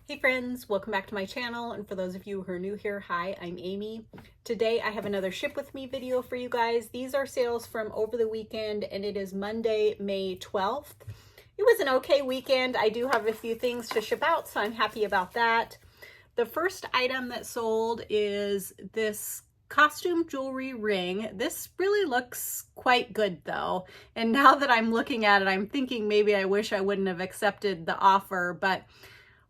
Hey friends, welcome back to my channel, and for those of you who are new here, hi, I'm Amy. Today I have another ship with me video for you guys. These are sales from over the weekend and it is Monday, May 12th. It was an okay weekend. I do have a few things to ship out, so I'm happy about that. The first item that sold is this costume jewelry ring. This really looks quite good though, and now that I'm looking at it, I'm thinking maybe I wish I wouldn't have accepted the offer, but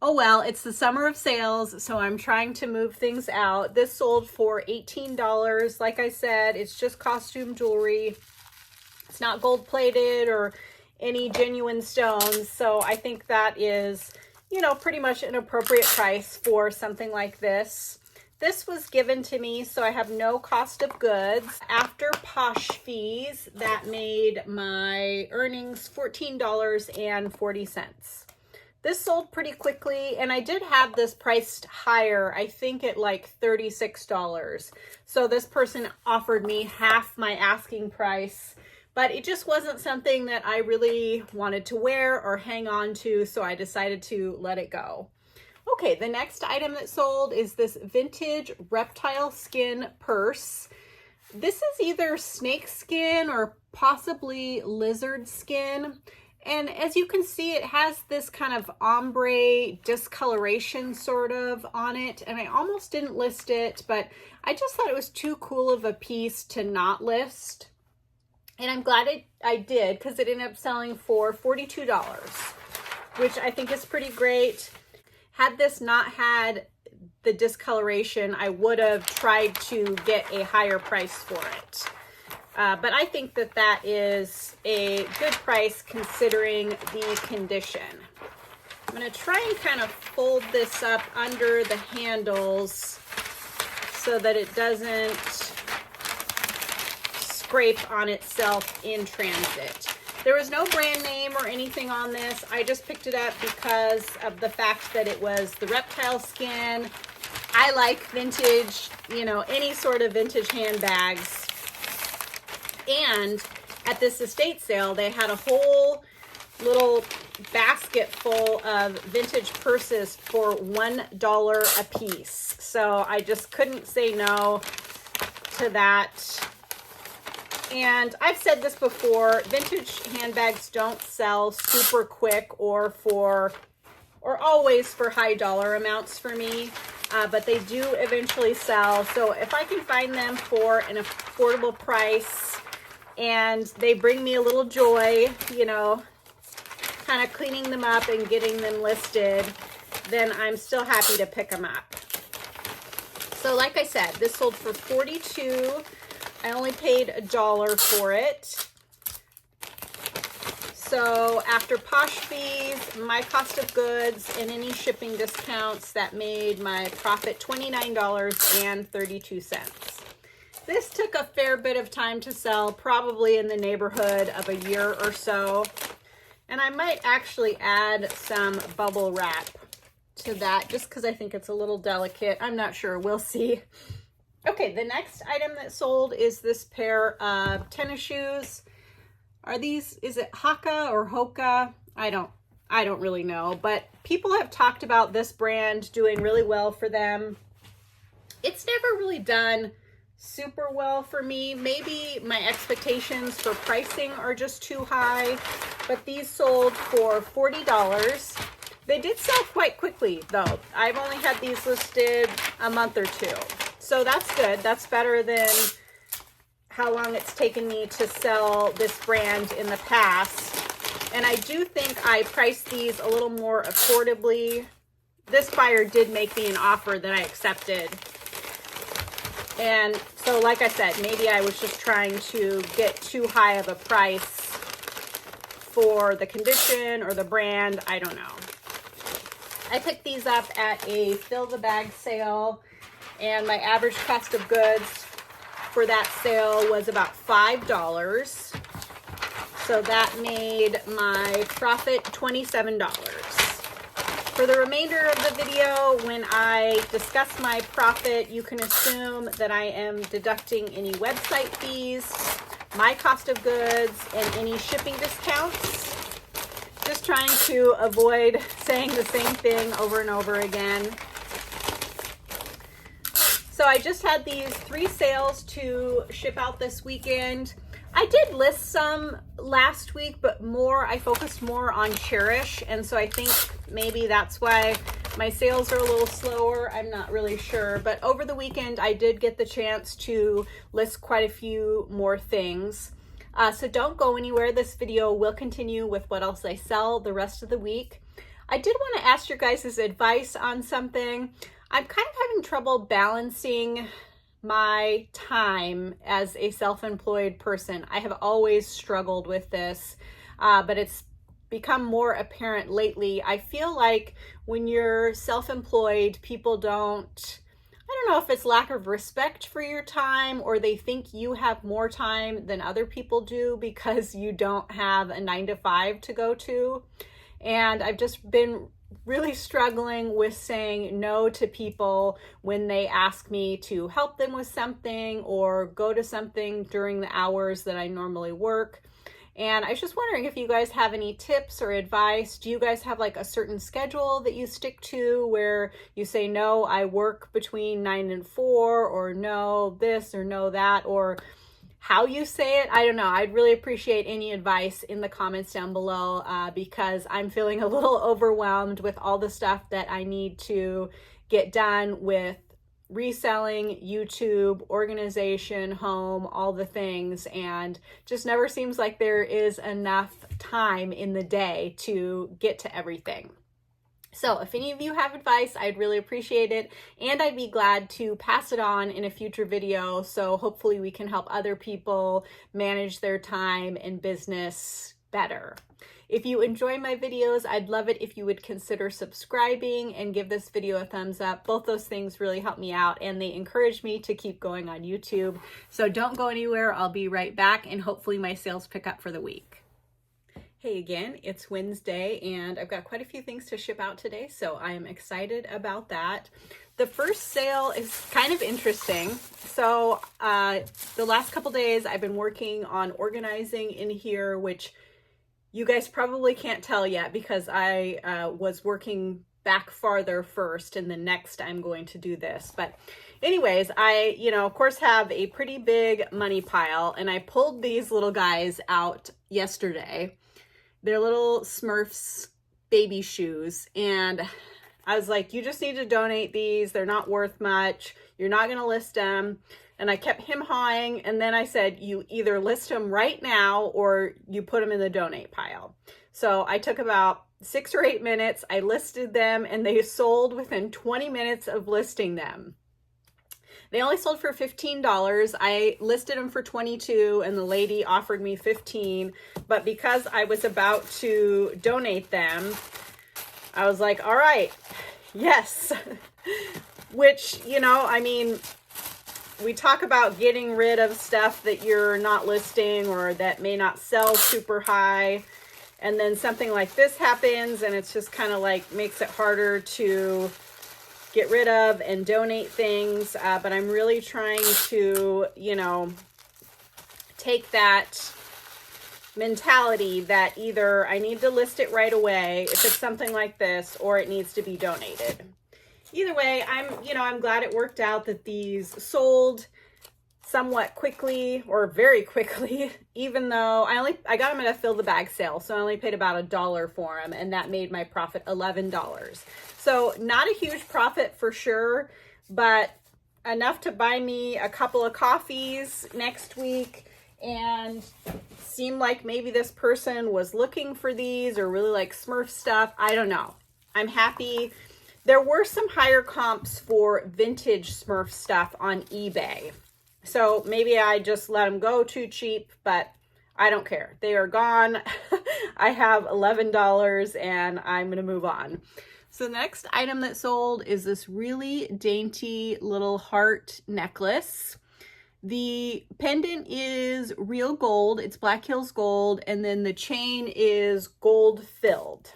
oh well, it's the summer of sales, so I'm trying to move things out. This sold for $18. Like I said, it's just costume jewelry. It's not gold plated or any genuine stones, so I think that is, you know, pretty much an appropriate price for something like this. This was given to me, so I have no cost of goods. After Posh fees, that made my earnings $14.40. This sold pretty quickly, and I did have this priced higher, I think at like $36. So this person offered me half my asking price, but it just wasn't something that I really wanted to wear or hang on to, so I decided to let it go. Okay, the next item that sold is this vintage reptile skin purse. This is either snake skin or possibly lizard skin. And as you can see, it has this kind of ombre discoloration sort of on it. And I almost didn't list it, but I just thought it was too cool of a piece to not list. And I'm glad I did, because it ended up selling for $42, which I think is pretty great. Had this not had the discoloration, I would have tried to get a higher price for it. But I think that that is a good price considering the condition. I'm going to try and kind of fold this up under the handles so that it doesn't scrape on itself in transit. There was no brand name or anything on this. I just picked it up because of the fact that it was the reptile skin. I like vintage, you know, any sort of vintage handbags. And at this estate sale, they had a whole little basket full of vintage purses for $1 a piece. So I just couldn't say no to that. And I've said this before, vintage handbags don't sell super quick or always for high dollar amounts for me. But they do eventually sell. So if I can find them for an affordable price, and they bring me a little joy, you know, kind of cleaning them up and getting them listed, then I'm still happy to pick them up. So like I said, this sold for $42. I only paid $1 for it. So after Posh fees, my cost of goods, and any shipping discounts, that made my profit $29.32. This took a fair bit of time to sell, probably in the neighborhood of a year or so. And I might actually add some bubble wrap to that just because I think it's a little delicate. I'm not sure. We'll see. Okay, the next item that sold is this pair of tennis shoes. Are these, is it Haka or Hoka? I don't really know, but people have talked about this brand doing really well for them. It's never really done super well for me. Maybe my expectations for pricing are just too high, but these sold for $40. They did sell quite quickly though. I've only had these listed a month or two, so that's good. That's better than how long it's taken me to sell this brand in the past. And I do think I priced these a little more affordably. This buyer did make me an offer that I accepted. And so, like I said, maybe I was just trying to get too high of a price for the condition or the brand. I don't know. I picked these up at a fill the bag sale, and my average cost of goods for that sale was about $5. So that made my profit $27. For the remainder of the video, when I discuss my profit, you can assume that I am deducting any website fees, my cost of goods, and any shipping discounts. Just trying to avoid saying the same thing over and over again. So I just had these 3 sales to ship out this weekend. I did list some last week, but I focused more on Chairish, and so I think maybe that's why my sales are a little slower. I'm not really sure, but over the weekend I did get the chance to list quite a few more things. So don't go anywhere. This video will continue with what else I sell the rest of the week. I did want to ask your guys' advice on something. I'm kind of having trouble balancing my time as a self-employed person. I have always struggled with this, but it's become more apparent lately. I feel like when you're self-employed, people don't, I don't know if it's lack of respect for your time, or they think you have more time than other people do because you don't have a 9-to-5 to go to. And I've just been really struggling with saying no to people when they ask me to help them with something or go to something during the hours that I normally work. And I was just wondering if you guys have any tips or advice. Do you guys have like a certain schedule that you stick to where you say, no, I work between 9 and 4, or no this or no that, or how you say it? I don't know. I'd really appreciate any advice in the comments down below because I'm feeling a little overwhelmed with all the stuff that I need to get done with reselling, YouTube, organization, home, all the things, and just never seems like there is enough time in the day to get to everything. So if any of you have advice, I'd really appreciate it, and I'd be glad to pass it on in a future video, so hopefully we can help other people manage their time and business better. If you enjoy my videos, I'd love it if you would consider subscribing and give this video a thumbs up. Both those things really help me out, and they encourage me to keep going on YouTube. So don't go anywhere. I'll be right back, and hopefully my sales pick up for the week. Hey again, it's Wednesday and I've got quite a few things to ship out today, so I'm excited about that. The first sale is kind of interesting. So the last couple days I've been working on organizing in here, which you guys probably can't tell yet because I was working back farther first, and then next I'm going to do this. But anyways, I, of course have a pretty big money pile, and I pulled these little guys out yesterday. They're little Smurfs baby shoes, and I was like, you just need to donate these. They're not worth much. You're not going to list them. And I kept him hawing, and then I said, you either list them right now or you put them in the donate pile. So I took about 6 or 8 minutes. I listed them, and they sold within 20 minutes of listing them. They only sold for $15. I listed them for $22 and the lady offered me $15. But because I was about to donate them, I was like, all right, yes. Which, I mean, we talk about getting rid of stuff that you're not listing or that may not sell super high. And then something like this happens, and it's just kind of like makes it harder to get rid of and donate things, but I'm really trying to, take that mentality that either I need to list it right away if it's something like this, or it needs to be donated. Either way, I'm glad it worked out that these sold somewhat quickly, or very quickly, even though I got them at a fill the bag sale, so I only paid about $1 for them, and that made my profit $11. So not a huge profit for sure, but enough to buy me a couple of coffees next week, and seemed like maybe this person was looking for these or really like Smurf stuff. I don't know. I'm happy. There were some higher comps for vintage Smurf stuff on eBay. So maybe I just let them go too cheap, but I don't care. They are gone. I have $11 and I'm going to move on. So the next item that sold is this really dainty little heart necklace. The pendant is real gold. It's Black Hills gold. And then the chain is gold filled.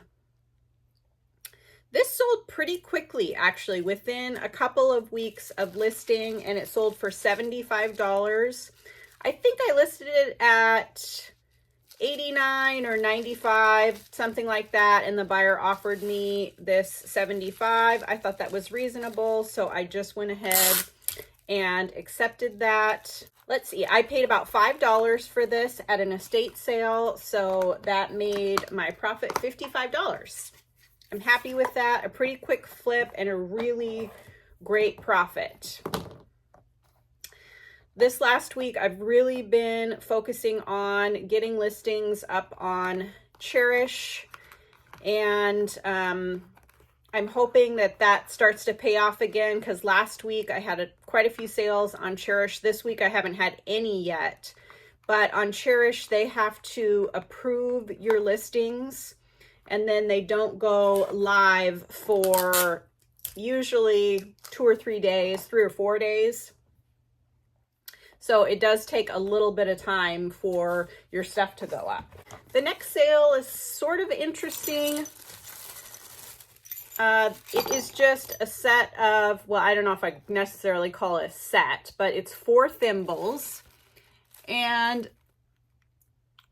This sold pretty quickly, actually, within a couple of weeks of listing, and it sold for $75. I think I listed it at $89 or $95, something like that, and the buyer offered me this $75. I thought that was reasonable, so I just went ahead and accepted that. Let's see, I paid about $5 for this at an estate sale, so that made my profit $55. I'm happy with that. A pretty quick flip and a really great profit. This last week, I've really been focusing on getting listings up on Chairish, and I'm hoping that that starts to pay off again, because last week I had quite a few sales on Chairish. This week I haven't had any yet, but on Chairish, they have to approve your listings, and then they don't go live for usually 2 or 3 days, 3 or 4 days. So it does take a little bit of time for your stuff to go up. The next sale is sort of interesting. It is just a set of, well, I don't know if I necessarily call it a set, but it's 4 thimbles. And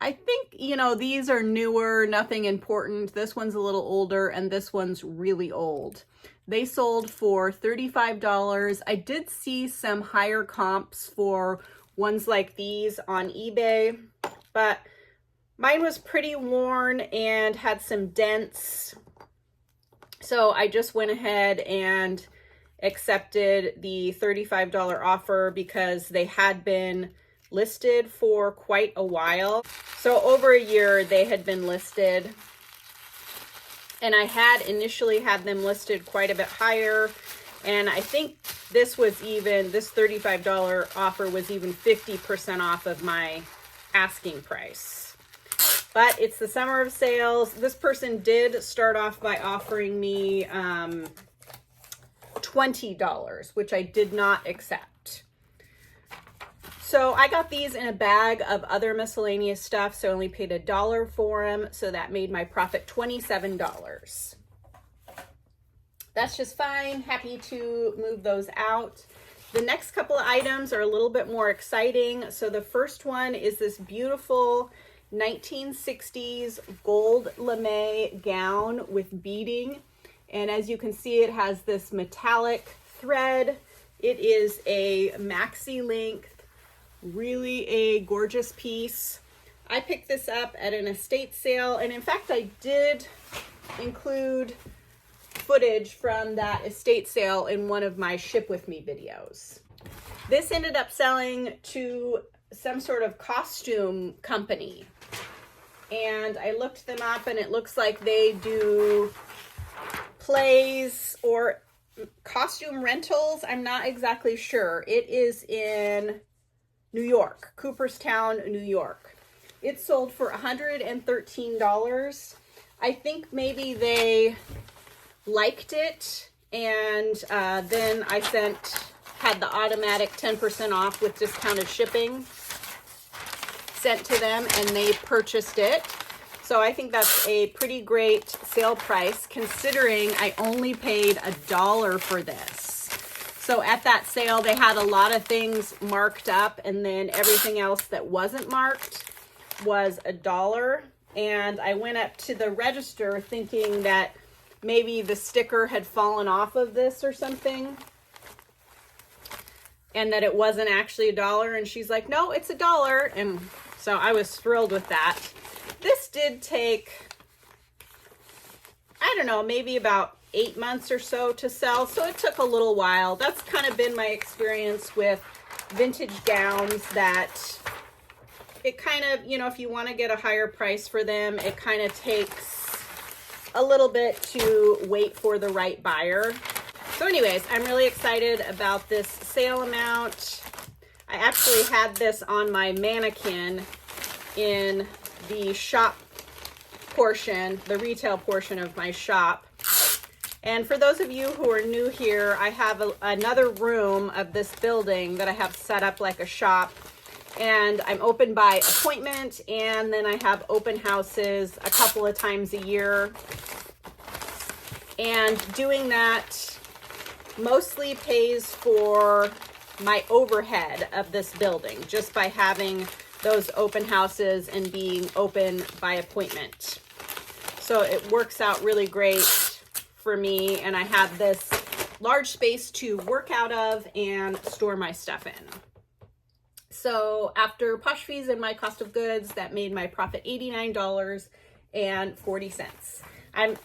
I think, you know, these are newer, nothing important. This one's a little older, and this one's really old. They sold for $35. I did see some higher comps for ones like these on eBay, but mine was pretty worn and had some dents. So I just went ahead and accepted the $35 offer because they had been listed for quite a while. So over a year they had been listed. And I had initially had them listed quite a bit higher. And I think this was even, this $35 offer was even 50% off of my asking price. But it's the summer of sales. This person did start off by offering me $20, which I did not accept. So I got these in a bag of other miscellaneous stuff, so I only paid $1 for them, so that made my profit $27. That's just fine. Happy to move those out. The next couple of items are a little bit more exciting. So the first one is this beautiful 1960s gold lame gown with beading. And as you can see, it has this metallic thread. It is a maxi length, really a gorgeous piece. I picked this up at an estate sale, and in fact I did include footage from that estate sale in one of my ship with me videos. This ended up selling to some sort of costume company, and I looked them up, and it looks like they do plays or costume rentals. I'm not exactly sure. It is in New York, Cooperstown, New York. It sold for $113. I think maybe they liked it, and then I had the automatic 10% off with discounted shipping sent to them, and they purchased it. So I think that's a pretty great sale price, considering I only paid $1 for this. So at that sale, they had a lot of things marked up, and then everything else that wasn't marked was $1. And I went up to the register thinking that maybe the sticker had fallen off of this or something, and that it wasn't actually $1. And she's like, no, it's $1. And so I was thrilled with that. This did take, I don't know, maybe about 8 months or so to sell. So it took a little while. That's kind of been my experience with vintage gowns, that it kind of, you know, if you want to get a higher price for them, it kind of takes a little bit to wait for the right buyer. So anyways, I'm really excited about this sale amount. I actually had this on my mannequin in the shop portion, the retail portion of my shop. And for those of you who are new here, I have another room of this building that I have set up like a shop, and I'm open by appointment, and then I have open houses a couple of times a year. And doing that mostly pays for my overhead of this building, just by having those open houses and being open by appointment. So it works out really great for me, and I have this large space to work out of and store my stuff in. So after posh fees and my cost of goods, that made my profit $89.40. I'm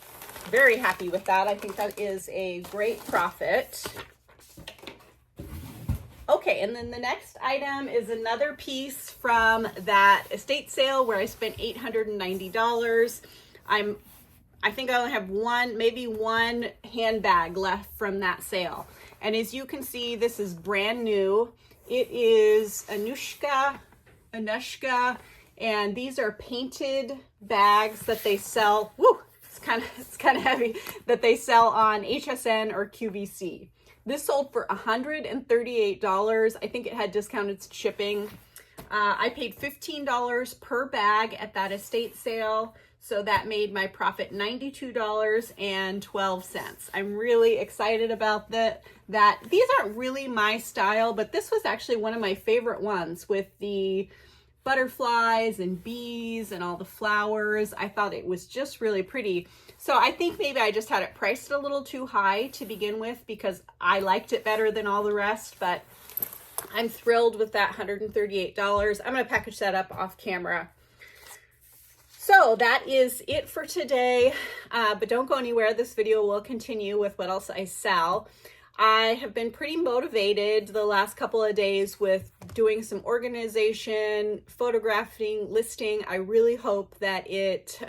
very happy with that. I think that is a great profit. Okay, and then the next item is another piece from that estate sale where I spent $890. I think I only have maybe one handbag left from that sale. And as you can see, this is brand new. It is Anushka, and these are painted bags that they sell. Woo! It's kind of heavy, that they sell on HSN or QVC. This sold for $138. I think it had discounted shipping. I paid $15 per bag at that estate sale. So that made my profit $92.12. I'm really excited about that. These aren't really my style, but this was actually one of my favorite ones with the butterflies and bees and all the flowers. I thought it was just really pretty. So I think maybe I just had it priced a little too high to begin with because I liked it better than all the rest, but I'm thrilled with that $138. I'm going to package that up off camera. So that is it for today, but don't go anywhere. This video will continue with what else I sell. I have been pretty motivated the last couple of days with doing some organization, photographing, listing. I really hope that it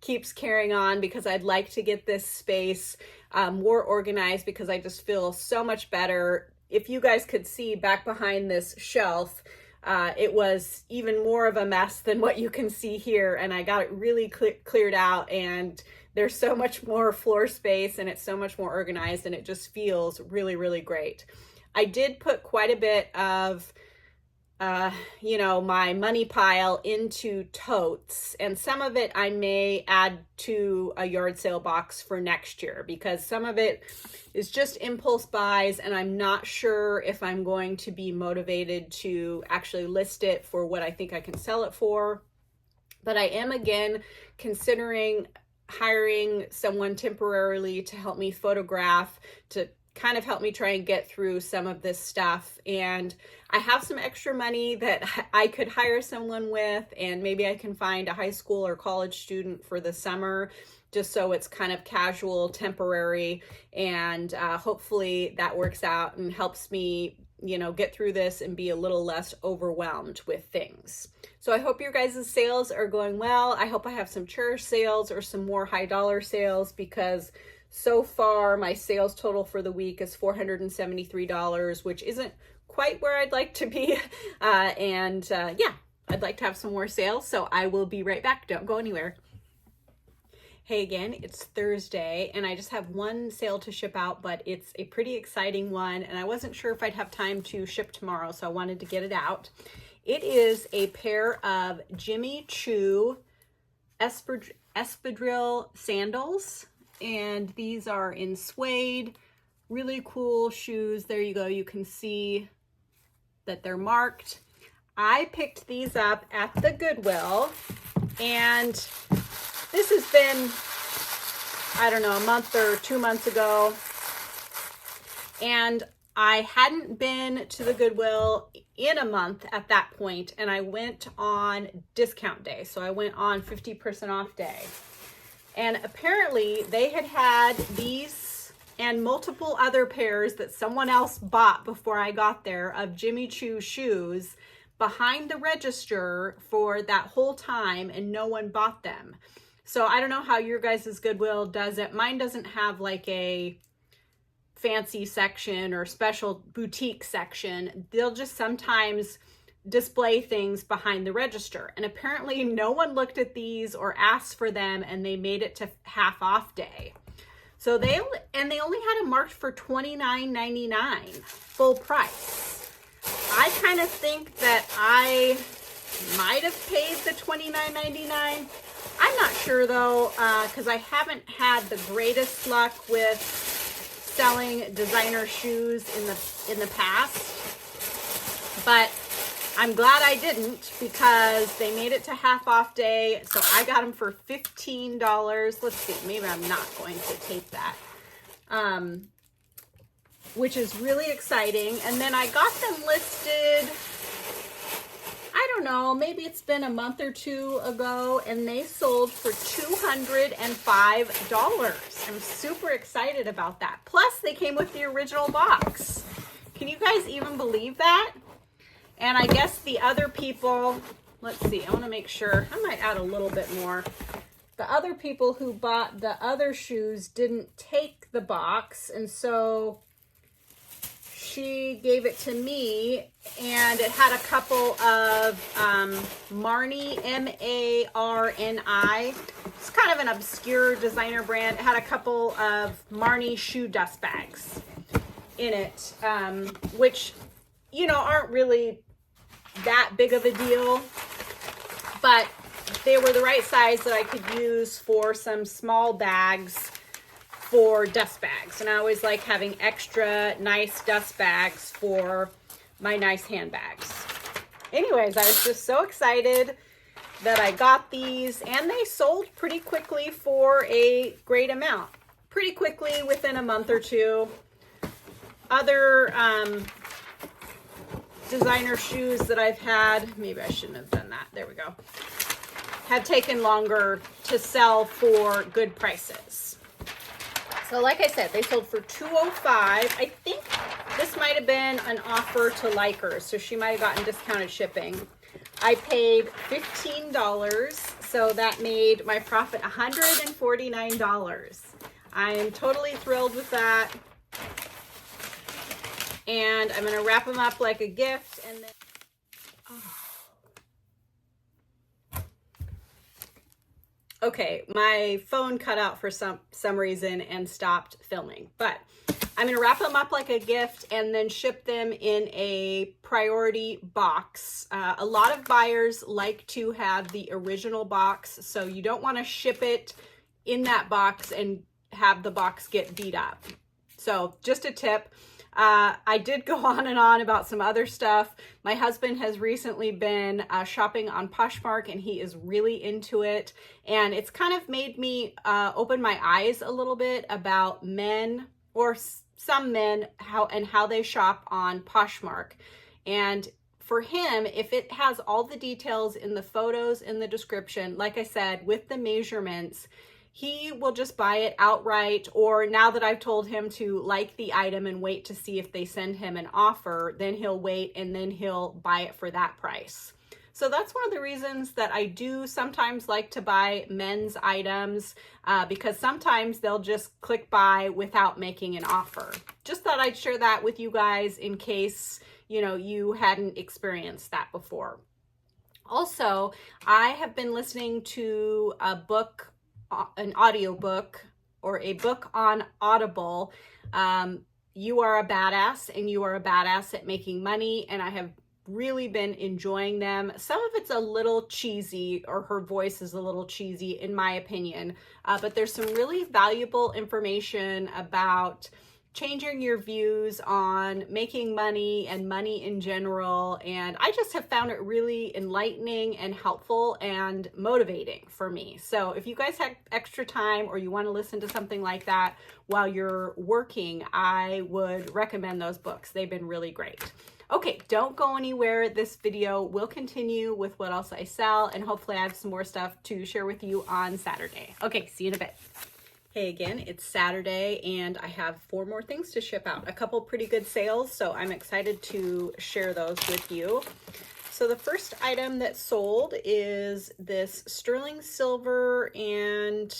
keeps carrying on because I'd like to get this space more organized because I just feel so much better. If you guys could see back behind this shelf, it was even more of a mess than what you can see here, and I got it really cleared out, and there's so much more floor space and it's so much more organized, and it just feels really, really great. I did put quite a bit of my money pile into totes, and some of it I may add to a yard sale box for next year because some of it is just impulse buys, and I'm not sure if I'm going to be motivated to actually list it for what I think I can sell it for. But I am again considering hiring someone temporarily to help me photograph, to kind of help me try and get through some of this stuff. And I have some extra money that I could hire someone with, and maybe I can find a high school or college student for the summer, just so it's kind of casual, temporary, and hopefully that works out and helps me, get through this and be a little less overwhelmed with things. So I hope your guys' sales are going well. I hope I have some Chairish sales or some more high dollar sales, because so far my sales total for the week is $473, which isn't quite where I'd like to be. Yeah, I'd like to have some more sales. So I will be right back. Don't go anywhere. Hey again, it's Thursday and I just have one sale to ship out, but it's a pretty exciting one and I wasn't sure if I'd have time to ship tomorrow, so I wanted to get it out. It is a pair of Jimmy Choo espadrille sandals, and these are in suede. Really cool shoes. There you go. You can see that they're marked. I picked these up at the Goodwill, and this has been, I don't know, a month or 2 months ago, and I hadn't been to the Goodwill in a month at that point, and I went on discount day. So I went on 50% off day. And apparently they had these and multiple other pairs that someone else bought before I got there of Jimmy Choo shoes behind the register for that whole time, and no one bought them. So I don't know how your guys' Goodwill does it. Mine doesn't have like a fancy section or special boutique section. They'll just sometimes display things behind the register. And apparently no one looked at these or asked for them, and they made it to half off day. So they only had them marked for $29.99 full price. I kind of think that I might have paid the $29.99. I'm not sure though, because I haven't had the greatest luck with selling designer shoes in the past. But I'm glad I didn't because they made it to half off day. So I got them for $15. Let's see, maybe I'm not going to tape that. Which is really exciting. And then I got them listed, I don't know, maybe it's been a month or two ago, and they sold for $205. I'm super excited about that. Plus they came with the original box. Can you guys even believe that? And I guess the other people, let's see, I want to make sure, I might add a little bit more. The other people who bought the other shoes didn't take the box, and so she gave it to me, and it had a couple of Marni, M-A-R-N-I. It's kind of an obscure designer brand. It had a couple of Marni shoe dust bags in it, which, you know, aren't really that big of a deal, but they were the right size that I could use for some small bags for dust bags. And I always like having extra nice dust bags for my nice handbags. Anyways, I was just so excited that I got these, and they sold pretty quickly for a great amount. Pretty quickly, within a month or two. Other designer shoes that I've had, maybe I shouldn't have done that, there we go, have taken longer to sell for good prices. So like I said, they sold for $205. I think this might have been an offer to Likers, so she might have gotten discounted shipping. I paid $15, so that made my profit $149. I am totally thrilled with that. And I'm going to wrap them up like a gift, and then okay, my phone cut out for some reason and stopped filming, but I'm going to wrap them up like a gift and then ship them in a priority box. A lot of buyers like to have the original box, so you don't want to ship it in that box and have the box get beat up. So just a tip. I did go on and on about some other stuff. My husband has recently been shopping on Poshmark, and he is really into it. And it's kind of made me open my eyes a little bit about men, or some men, how they shop on Poshmark. And for him, if it has all the details in the photos in the description, like I said, with the measurements, he will just buy it outright. Or now that I've told him to like the item and wait to see if they send him an offer, then he'll wait and then he'll buy it for that price. So that's one of the reasons that I do sometimes like to buy men's items, because sometimes they'll just click buy without making an offer. Just thought I'd share that with you guys in case, you know, you hadn't experienced that before. Also, I have been listening to a book, an audiobook, or a book on Audible. You Are a Badass, and You Are a Badass at Making Money, and I have really been enjoying them. Some of it's a little cheesy, or her voice is a little cheesy in my opinion, but there's some really valuable information about changing your views on making money and money in general. And I just have found it really enlightening and helpful and motivating for me. So if you guys have extra time, or you want to listen to something like that while you're working, I would recommend those books. They've been really great. Okay, don't go anywhere. This video will continue with what else I sell, and hopefully I have some more stuff to share with you on Saturday. Okay, see you in a bit. Hey again, it's Saturday, and I have 4 more things to ship out. A couple pretty good sales, so I'm excited to share those with you. So the first item that sold is this sterling silver, and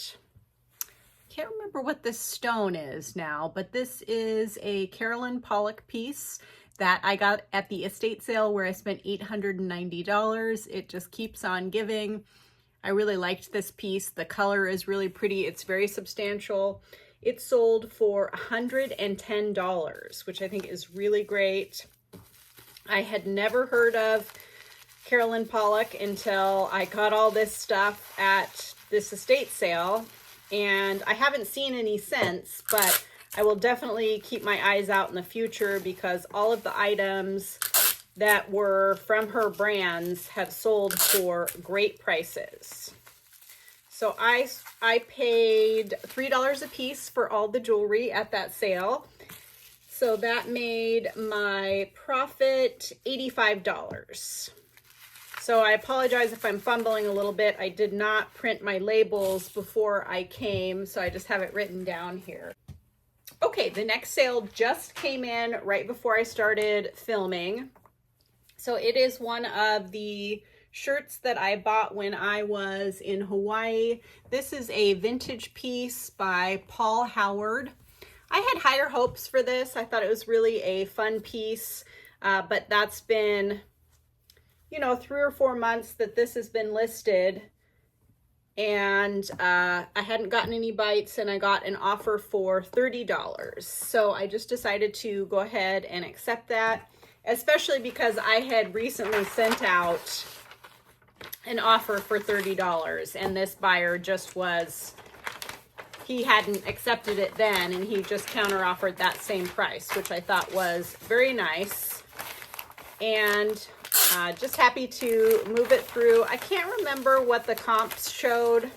can't remember what this stone is now, but this is a Carolyn Pollock piece that I got at the estate sale where I spent $890. It just keeps on giving. I really liked this piece. The color is really pretty. It's very substantial. It sold for $110, which I think is really great. I had never heard of Carolyn Pollock until I got all this stuff at this estate sale, and I haven't seen any since, but I will definitely keep my eyes out in the future, because all of the items that were from her brands have sold for great prices. So I paid $3 a piece for all the jewelry at that sale. So that made my profit $85. So I apologize if I'm fumbling a little bit. I did not print my labels before I came, so I just have it written down here. Okay, the next sale just came in right before I started filming. So it is one of the shirts that I bought when I was in Hawaii. This is a vintage piece by Paul Howard. I had higher hopes for this. I thought it was really a fun piece, but that's been, you know, 3 or 4 months that this has been listed, and I hadn't gotten any bites, and I got an offer for $30. So I just decided to go ahead and accept that, especially because I had recently sent out an offer for $30, and this buyer just was, he hadn't accepted it then, and he just counter offered that same price, which I thought was very nice. And just happy to move it through. I can't remember what the comps showed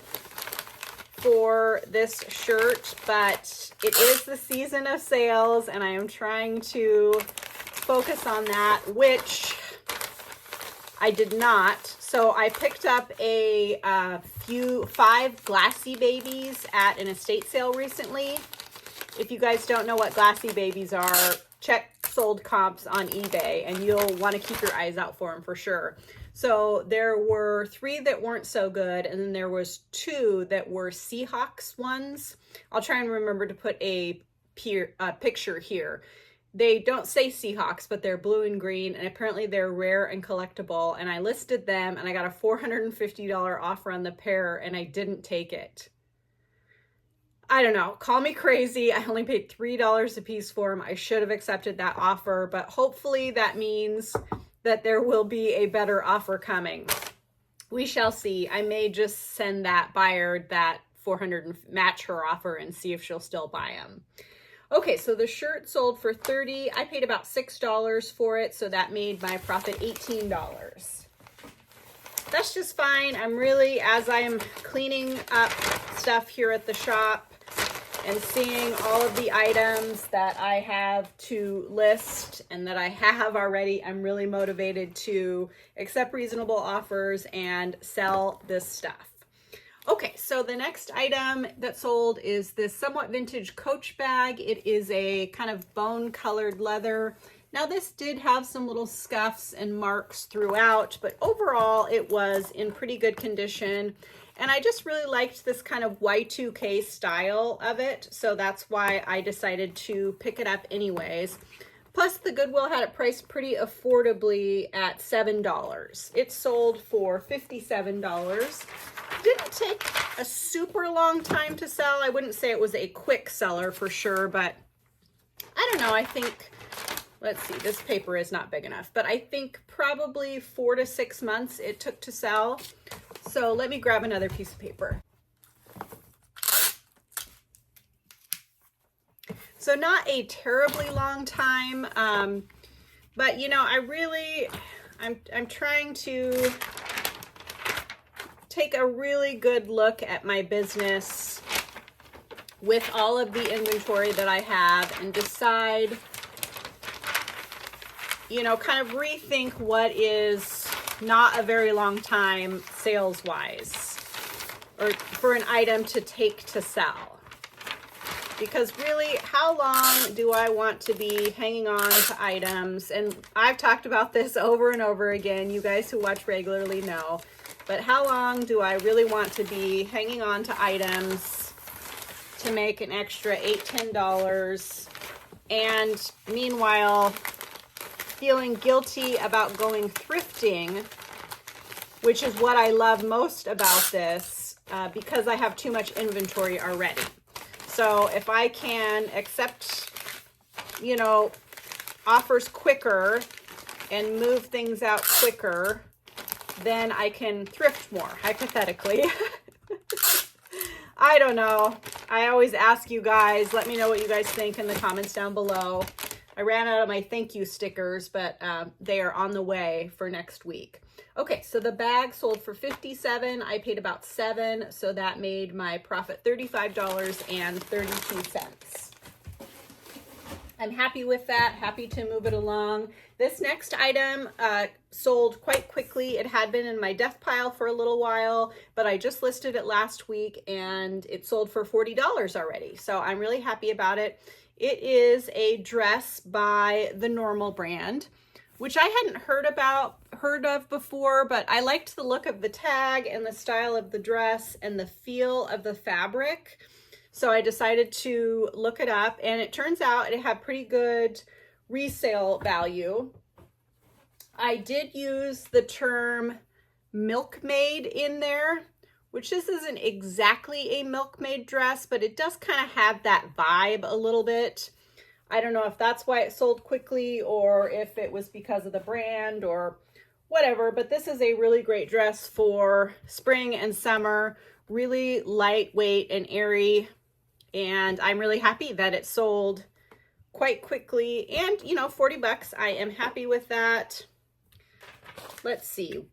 for this shirt, but it is the season of sales, and I am trying to focus on that, which I did not. So I picked up a 5 glassy babies at an estate sale recently. If you guys don't know what glassy babies are, check sold comps on eBay, and you'll want to keep your eyes out for them for sure. So there were 3 that weren't so good, and then there was 2 that were Seahawks ones. I'll try and remember to put a picture here. They don't say Seahawks, but they're blue and green, and apparently they're rare and collectible, and I listed them, and I got a $450 offer on the pair, and I didn't take it. I don't know, call me crazy. I only paid $3 a piece for them. I should have accepted that offer, but hopefully that means that there will be a better offer coming. We shall see. I may just send that buyer that $400 and match her offer and see if she'll still buy them. Okay, so the shirt sold for $30. I paid about $6 for it, so that made my profit $18. That's just fine. I'm really, as I am cleaning up stuff here at the shop and seeing all of the items that I have to list and that I have already, I'm really motivated to accept reasonable offers and sell this stuff. Okay, so the next item that sold is this somewhat vintage Coach bag. It is a kind of bone colored leather. Now this did have some little scuffs and marks throughout, but overall it was in pretty good condition. And I just really liked this kind of Y2K style of it, so that's why I decided to pick it up anyways. Plus the Goodwill had it priced pretty affordably at $7. It sold for $57. Didn't take a super long time to sell. I wouldn't say it was a quick seller for sure, but I don't know. I think, let's see, this paper is not big enough, but I think probably 4 to 6 months it took to sell. So let me grab another piece of paper. So not a terribly long time, but you know, I'm trying to take a really good look at my business with all of the inventory that I have and decide, you know, kind of rethink what is not a very long time sales wise or for an item to take to sell. Because really, how long do I want to be hanging on to items? And I've talked about this over and over again. You guys who watch regularly know. But how long do I really want to be hanging on to items to make an extra $8, $10? And meanwhile, feeling guilty about going thrifting, which is what I love most about this, because I have too much inventory already. So if I can accept, you know, offers quicker and move things out quicker, then I can thrift more, hypothetically. I don't know. I always ask you guys, let me know what you guys think in the comments down below. I ran out of my thank you stickers, but they are on the way for next week. Okay, so the bag sold for $57. I paid about $7, so that made my profit $35.32. I'm happy with that, happy to move it along. This next item sold quite quickly. It had been in my death pile for a little while, but I just listed it last week and it sold for $40 already. So I'm really happy about it. It is a dress by the Normal brand, which I hadn't heard of before, but I liked the look of the tag and the style of the dress and the feel of the fabric. So I decided to look it up, and it turns out it had pretty good resale value. I did use the term milkmaid in there, which this isn't exactly a milkmaid dress, but it does kind of have that vibe a little bit. I don't know if that's why it sold quickly or if it was because of the brand or whatever, but this is a really great dress for spring and summer, really lightweight and airy. And I'm really happy that it sold quite quickly. And, you know, 40 bucks, I am happy with that. Let's see.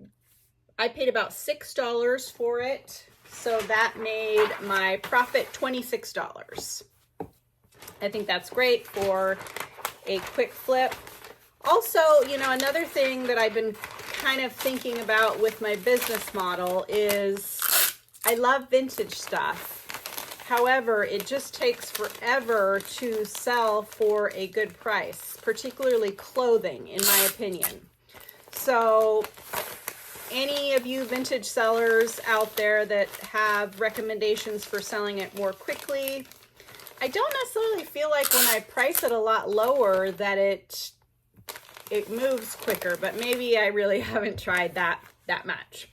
I paid about $6 for it. So that made my profit $26. I think that's great for a quick flip. Also, you know, another thing that I've been kind of thinking about with my business model is I love vintage stuff. However, it just takes forever to sell for a good price, particularly clothing, in my opinion. So any of you vintage sellers out there that have recommendations for selling it more quickly, I don't necessarily feel like when I price it a lot lower that it moves quicker, but maybe I really haven't tried that much.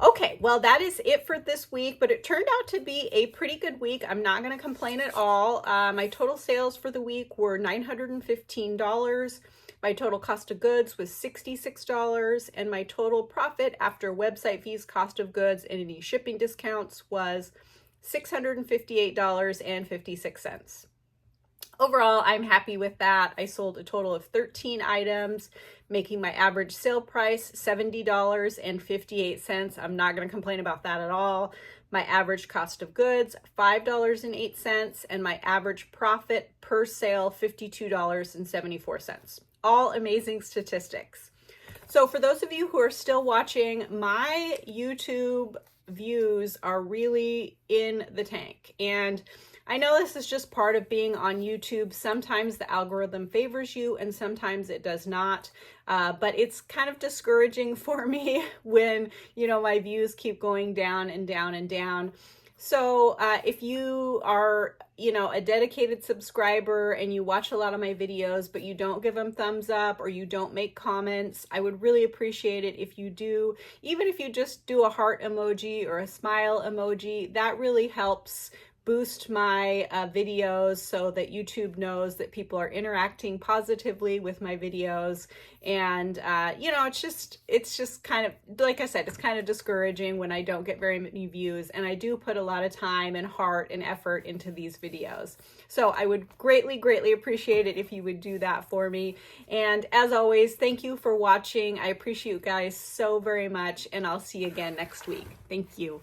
Okay, well, that is it for this week, but it turned out to be a pretty good week. I'm not going to complain at all. My total sales for the week were $915. My total cost of goods was $66, and my total profit after website fees, cost of goods, and any shipping discounts was $658.56. Overall, I'm happy with that. I sold a total of 13 items, making my average sale price $70.58. I'm not going to complain about that at all. My average cost of goods, $5.08, and my average profit per sale, $52.74. All amazing statistics. So for those of you who are still watching, my YouTube views are really in the tank. And I know this is just part of being on YouTube. Sometimes the algorithm favors you and sometimes it does not. But it's kind of discouraging for me when, you know, my views keep going down and down and down. So if you are, you know, a dedicated subscriber and you watch a lot of my videos, but you don't give them thumbs up or you don't make comments, I would really appreciate it if you do. Even if you just do a heart emoji or a smile emoji, that really helps boost my videos so that YouTube knows that people are interacting positively with my videos. And you know, it's just kind of, like I said, it's kind of discouraging when I don't get very many views, and I do put a lot of time and heart and effort into these videos. So I would greatly appreciate it if you would do that for me. And as always, thank you for watching. I appreciate you guys so very much, and I'll see you again next week. Thank you.